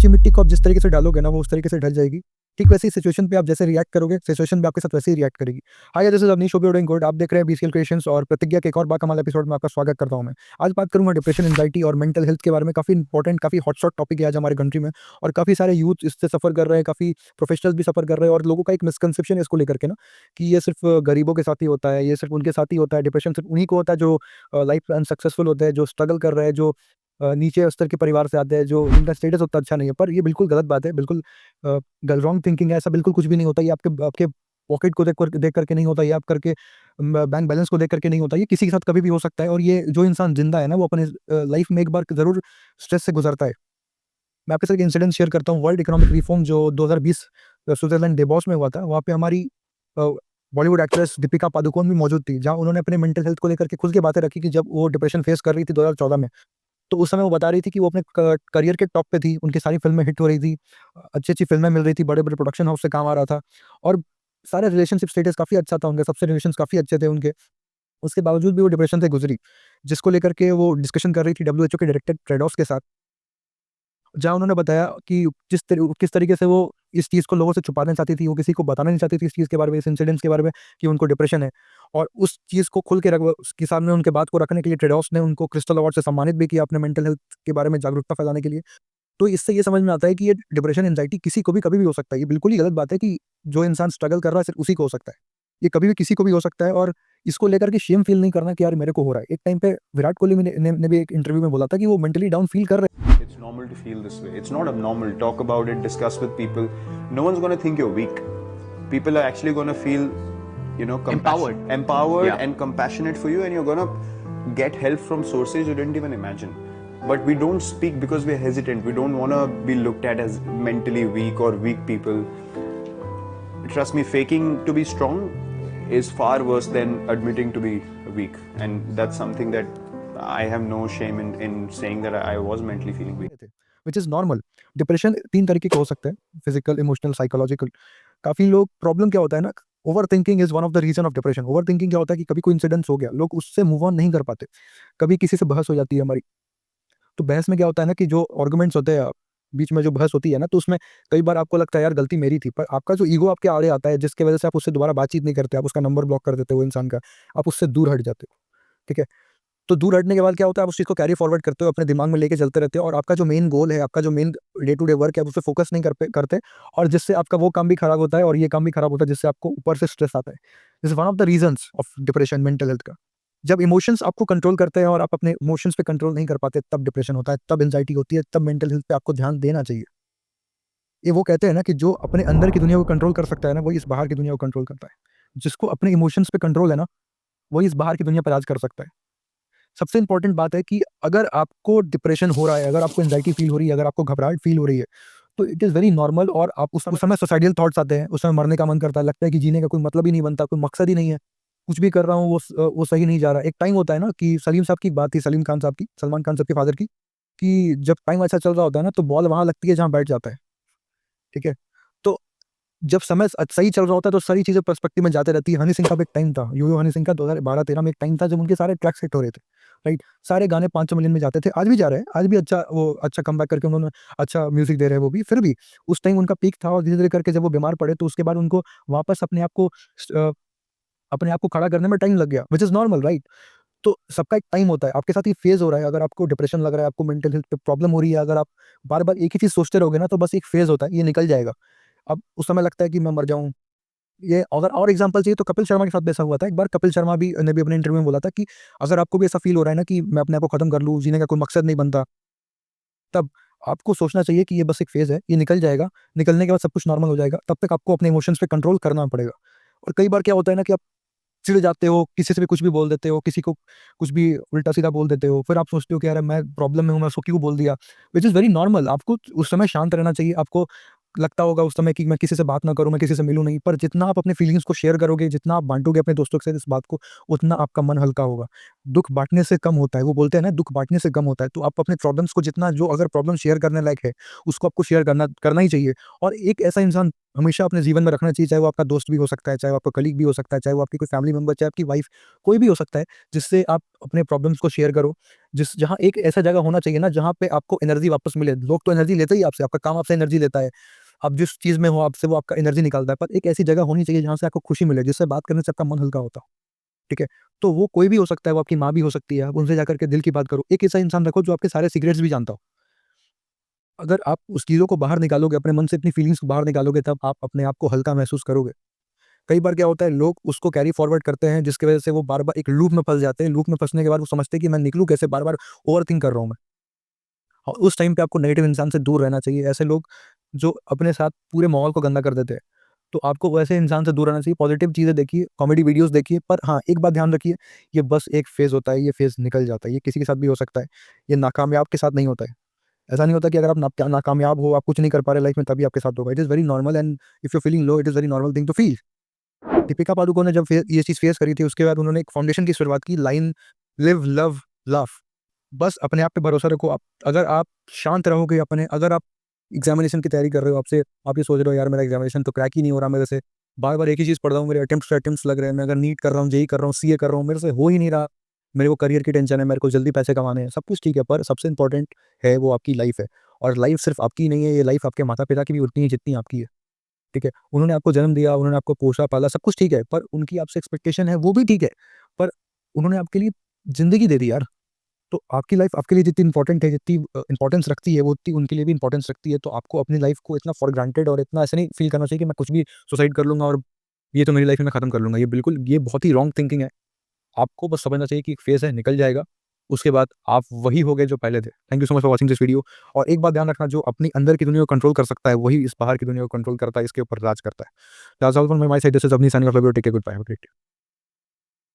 कच्ची मिट्टी को आप जिस तरीके से डालोगे ना, वो उस तरीके से ढल जाएगी। ठीक वैसे ही सिचुएशन पे आप जैसे रिएक्ट करोगे, सिचुएशन भी आपके साथ वैसे ही रिएक्ट करेगी। Hi, this is Avneesh, hope you are doing good. आप देख रहे हैं बीसीएल क्रिएशंस और प्रतिज्ञा के एक और बाकमाल एपिसोड में आपका स्वागत करता हूं मैं। आज बात करूंगा डिप्रेशन, एंजाइटी और मेंटल हेल्थ के बारे में। काफ़ी इंपॉर्टेंट, काफ़ी हॉटशॉट टॉपिक है आज हमारे कंट्री में, और काफ़ी सारे यूथ इससे सफ़र कर रहे हैं, काफ़ी प्रोफेशनल्स भी सफ़र कर रहे हैं, और लोगों का एक मिसकंसेप्शन है इसको लेकर के ना, कि ये सिर्फ गरीबों के साथ ही होता है, ये सिर्फ उनके साथ ही होता है। डिप्रेशन सिर्फ उन्हीं को होता है जो लाइफ में अनसक्सेसफुल होते हैं, जो स्ट्रगल कर रहे हैं, जो नीचे स्तर के परिवार से आते हैं, जो इनका स्टेटस उतना अच्छा नहीं है। पर ये बिल्कुल गलत बात है, बिल्कुल रॉन्ग थिंकिंग है। ऐसा बिल्कुल कुछ भी नहीं होता। ये आपके आपके पॉकेट को देख करके नहीं होता, ये आप करके बैंक बैलेंस को देख करके नहीं होता। ये किसी के साथ कभी भी हो सकता है, और ये जो इंसान जिंदा है ना, वो अपने लाइफ में एक बार जरूर स्ट्रेस से गुजरता है। मैं आपके साथ एक इंसिडेंट शेयर करता हूँ। वर्ल्ड इकोनॉमिक रिफॉर्म जो 2020 स्विट्जरलैंड डेवोस में हुआ था, वहाँ पे हमारी बॉलीवुड एक्ट्रेस दीपिका पादुकोण भी मौजूद थी, जहाँ उन्होंने अपने मेंटल हेल्थ को लेकर के खुल के बातें रखी कि जब वो डिप्रेशन फेस कर रही थी 2014 में। तो उस समय वो बता रही थी कि वो अपने करियर के टॉप पे थी, उनकी सारी फ़िल्में हिट हो रही थी, अच्छी-अच्छी फ़िल्में मिल रही थी, बड़े-बड़े प्रोडक्शन हाउस से काम आ रहा था, और सारे रिलेशनशिप स्टेटस काफ़ी अच्छा था उनका, सबसे रिलेशंस काफ़ी अच्छे थे उनके। उसके बावजूद भी वो डिप्रेशन से गुज़री, जिसको लेकर के वो डिस्कशन कर रही थी डब्ल्यूएचओ के डायरेक्टर टेड्रोस के साथ। जहाँ उन्होंने बताया कि किस तरीके से वो इस चीज़ को लोगों से छुपाना चाहती थी, वो किसी को बताना नहीं चाहती थी इस चीज़ के बारे में, इस इंसिडेंट्स के बारे में, कि उनको डिप्रेशन है। और उस चीज़ को खुल के उसके सामने उनके बात को रखने के लिए टेड्रोस ने उनको क्रिस्टल अवार्ड से सम्मानित भी किया अपने मेंटल हेल्थ के बारे में जागरूकता फैलाने के लिए। तो इससे ये समझ में आता है कि ये डिप्रेशन, एंग्जायटी किसी को भी कभी भी हो सकता है। ये बिल्कुल ही गलत बात है कि जो इंसान स्ट्रगल कर रहा है सिर्फ़ उसी को हो सकता है। ये कभी भी किसी को भी हो सकता है, और इसको लेकर के शेम फ़ील नहीं करना कि यार मेरे को हो रहा है। एक टाइम पे विराट कोहली ने भी एक इंटरव्यू में बोला था कि वो मेंटली डाउन फ़ील कर रहे। It's normal to feel this way. It's not abnormal. Talk about it, discuss with people. No one's going to think you're weak. People are actually going to feel, empowered Yeah. and compassionate for you, and you're going to get help from sources you didn't even imagine. But we don't speak because we're hesitant. We don't want to be looked at as mentally weak or weak people. Trust me, faking to be strong is far worse than admitting to be weak. And that's something that I have no shame in saying that I was mentally feeling weak. थे, which is normal. Depression 3 तरीके के हो सकते हैं, physical, emotional, psychological. काफ़ी लोग, problem क्या होता है ना, overthinking is one of the reason of depression. Overthinking क्या होता है कि कभी कोई इंसिडेंस हो गया, लोग उससे मूव ऑन नहीं कर पाते। कभी किसी से बहस हो जाती है हमारी, तो बहस में क्या होता है ना कि जो आर्गुमेंट्स होते हैं, बीच में जो बहस होती है ना, तो उसमें कई बार आपको लगता है यार गलती मेरी थी, पर आपका जो ईगो आपके आड़े आता है, जिसकी वजह से आप उससे दोबारा बातचीत नहीं करते, आप उसका नंबर ब्लॉक कर देते हो इंसान का, आप उससे दूर हट जाते हो, ठीक है? तो दूर हटने के बाद क्या होता है, आप उस चीज़ को कैरी फॉरवर्ड करते हो, अपने दिमाग में लेके चलते रहते हो, और आपका जो मेन गोल है, आपका जो main day to day work है, आप उस पे फोकस नहीं करते, और जिससे आपका वो काम भी खराब होता है और ये काम भी खराब होता है, जिससे आपको ऊपर से स्ट्रेस आता है। This is one of the reasons of depression, mental health का। जब इमोशंस आपको कंट्रोल करते हैं और आप अपने इमोशंस पे कंट्रोल नहीं कर पाते, तब डिप्रेशन होता है, तब एंग्जायटी होती है, तब मेंटल हेल्थ पे आपको ध्यान देना चाहिए। ये वो कहते हैं ना कि जो अपने अंदर की दुनिया को कंट्रोल कर सकता है ना, वही इस बाहर की दुनिया को कंट्रोल करता है। जिसको अपने इमोशंस पे कंट्रोल है ना, वही इस बाहर की दुनिया पे राज कर सकता है। सबसे इम्पोर्टेंट बात है कि अगर आपको डिप्रेशन हो रहा है, अगर आपको एंग्जायटी फ़ील हो रही है, अगर आपको घबराहट फ़ील हो रही है, तो इट इज़ वेरी नॉर्मल, और आप उस समय सुसाइडल थॉट्स आते हैं, उस समय मरने का मन करता है, लगता है कि जीने का कोई मतलब ही नहीं बनता, कोई मकसद ही नहीं है। कुछ भी कर रहा हूँ वो सही नहीं जा रहा है। एक टाइम होता है ना कि सलीम साहब की एक बात थी, सलीम खान साहब की, सलमान खान साहब के फादर की, कि जब टाइम अच्छा चल रहा होता है ना, तो बॉल वहाँ लगती है जहाँ बैठ जाता है, ठीक है? तो जब समय सही चल रहा होता है, तो सारी चीज़ें पर्सपेक्टिव में जाते रहती है। हनी सिंह का भी एक टाइम था, यो-यो हनी सिंह का 2012-13 में एक टाइम था जब उनके सारे ट्रैक्स हिट हो रहे थे, राइट? सारे गाने 500 मिलियन में जाते थे, आज भी जा रहे हैं, आज भी अच्छा कमबैक करके उन्होंने अच्छा म्यूज़िक दे रहे हैं वो भी। फिर भी उस टाइम उनका पीक था, और धीरे-धीरे करके जब वो बीमार पड़े, तो उसके बाद उनको वापस अपने आप को खड़ा करने में टाइम लग गया, व्हिच इज़ नॉर्मल, राइट? तो सबका एक टाइम होता है। आपके साथ ये फ़ेज़ हो रहा है, अगर आपको डिप्रेशन लग रहा है, आपको मेंटल हेल्थ पे प्रॉब्लम हो रही है, अगर आप बार-बार एक ही चीज़ सोचते रहोगे ना, तो बस एक फ़ेज़ होता है, ये निकल जाएगा। अब उस समय लगता है कि मैं मर जाऊँ। ये अगर और एग्ज़ाम्पल चाहिए, तो कपिल शर्मा के साथ भी ऐसा हुआ था। एक बार कपिल शर्मा ने भी अपने इंटरव्यू में बोला था कि अगर आपको भी ऐसा फ़ील हो रहा है ना कि मैं अपने आप को ख़त्म कर लूँ, जीने का कोई मकसद नहीं बनता, तब आपको सोचना चाहिए कि ये बस एक फ़ेज़ है, ये निकल जाएगा, निकलने के बाद सब कुछ नॉर्मल हो जाएगा। तब तक आपको अपने इमोशंस पे कंट्रोल करना पड़ेगा। और कई बार क्या होता है ना कि आप चिढ़ जाते हो, किसी से भी कुछ भी बोल देते हो, किसी को कुछ भी उल्टा-सीधा बोल देते हो, फिर आप सोचते हो कि यार मैं प्रॉब्लम में हूँ, मैं उसको क्यों बोल दिया? Which is very normal. आपको उस समय शांत रहना चाहिए, आपको लगता होगा उस समय कि मैं किसी से बात ना करूँ, मैं किसी से मिलूँ नहीं, पर जितना आप अपनी फीलिंग्स को शेयर करोगे, जितना आप बाँटोगे अपने दोस्तों के साथ इस बात को, उतना आपका मन हल्का होगा। दुःख बाँटने से कम होता है, वो बोलते हैं ना, दुःख बाँटने से कम होता है, तो आप अपने प्रॉब्लम्स को जितना, जो अगर प्रॉब्लम शेयर करने लायक है, उसको आपको शेयर करना करना ही चाहिए। और एक ऐसा इंसान हमेशा अपने जीवन में रखना चाहिए, चाहे वो आपका दोस्त भी हो सकता है, चाहे वो आपका कलीग भी हो सकता है, चाहे वो आपकी कोई फैमिली मेंबर, चाहे आपकी वाइफ, कोई भी हो सकता है, जिससे आप अपने प्रॉब्लम्स को शेयर करो। जहाँ एक ऐसा जगह होना चाहिए ना, जहाँ पे आपको एनर्जी वापस मिले। लोग तो एनर्जी लेते ही आपसे, आपका काम आपसे एनर्जी लेता है। आप जिस चीज़ में हो, आपसे वो आपका एनर्जी निकालता है, पर एक ऐसी जगह होनी चाहिए जहाँ से आपको खुशी मिले, जिससे बात करने से आपका मन हल्का होता हो, ठीक है? तो वो कोई भी हो सकता है, वो आपकी माँ भी हो सकती है, आप उनसे जाकर के दिल की बात करो। एक ऐसा इंसान रखो जो आपके सारे सीक्रेट्स भी जानता हो। अगर आप उस चीज़ों को बाहर निकालोगे, अपने मन से इतनी फीलिंग्स को बाहर निकालोगे, तब आप अपने आप को हल्का महसूस करोगे। कई बार क्या होता है, लोग उसको कैरी फॉरवर्ड करते हैं, जिसकी वजह से वो बार-बार एक लूप में फँस जाते हैं। लूप में फँसने के बाद वो समझते हैं कि मैं निकलूँ कैसे? बार-बार ओवरथिंक कर रहा हूँ मैं। और उस टाइम पे आपको नेगेटिव इंसान से दूर रहना चाहिए। ऐसे लोग जो अपने साथ पूरे माहौल को गंदा कर देते हैं। तो आपको वैसे इंसान से दूर रहना चाहिए। पॉजिटिव चीज़ें देखिए, कॉमेडी वीडियोज़ देखिए, पर हाँ, एक बात ध्यान रखिए, ये बस एक फ़ेज़ होता है, ये फ़ेज़ निकल जाता है। ये किसी के साथ भी हो सकता है। ये नाकामयाब के साथ नहीं होता है। ऐसा नहीं होता कि अगर आप नाकामयाब हो, आप कुछ नहीं कर पा रहे लाइफ़ में, तभी आपके साथ होगा। It is very normal and if you are feeling low, it is very normal thing to feel. Deepika Padukone ने जब ये चीज़ फेस करी थी, उसके बाद उन्होंने एक फाउंडेशन की शुरुआत की, लाइन लिव, लव, लाफ। बस अपने आप पे भरोसा रखो। आप अगर आप शांत रहोगे, अगर आप एग्ज़ामिनेशन की तैयारी कर रहे हो, आप ये सोच रहे हो, यार मेरा एग्ज़ामिनेशन तो क्रैक ही नहीं हो रहा मेरे से, बार-बार एक ही चीज़ पढ़ रहा हूँ, मेरे अटेम्प्ट्स लग रहे हैं, मैं अगर नीट कर रहा हूँ, जेईई कर रहा हूँ, सीए कर रहा हूँ, मेरे से हो ही नहीं रहा, मेरे को करियर की टेंशन है, मेरे को जल्दी पैसे कमाने हैं, सब कुछ ठीक है, पर सबसे इम्पोर्टेंट है वो आपकी लाइफ़ है। और लाइफ़ सिर्फ़ आपकी नहीं है, ये लाइफ़ आपके माता-पिता की भी उतनी ही जितनी आपकी है। ठीक है? उन्होंने आपको जन्म दिया, उन्होंने आपको पोसा-पाला, सब कुछ ठीक है, पर उनकी आपसे एक्सपेक्टेशन है, वो भी ठीक है। पर उन्होंने आपके लिए ज़िंदगी दे दी यार। तो आपकी लाइफ़ आपके लिए जितनी इम्पोर्टेंट है, जितनी इम्पोर्टेंस रखती है, वो उतनी उनके लिए भी इम्पोर्टेंस रखती है। तो आपको अपनी लाइफ़ को इतना फॉर ग्रांटेड और इतना ऐसा नहीं फ़ील करना चाहिए कि मैं कुछ भी सुसाइड कर लूँगा और ये तो मेरी लाइफ़ में मैं खत्म कर लूँगा। ये बहुत ही रॉन्ग थिंकिंग है। आपको बस समझना चाहिए कि एक फ़ेज़ है, निकल जाएगा। उसके बाद आप वही होगे जो पहले थे। Thank you so much for watching this video. और एक बात ध्यान रखना, जो अपनी अंदर की दुनिया को कंट्रोल कर सकता है, वही इस बाहर की दुनिया को कंट्रोल करता है, इसके ऊपर राज करता है। That's all from my side. This is Avani signing off. Love you, take care, good bye, have a great day.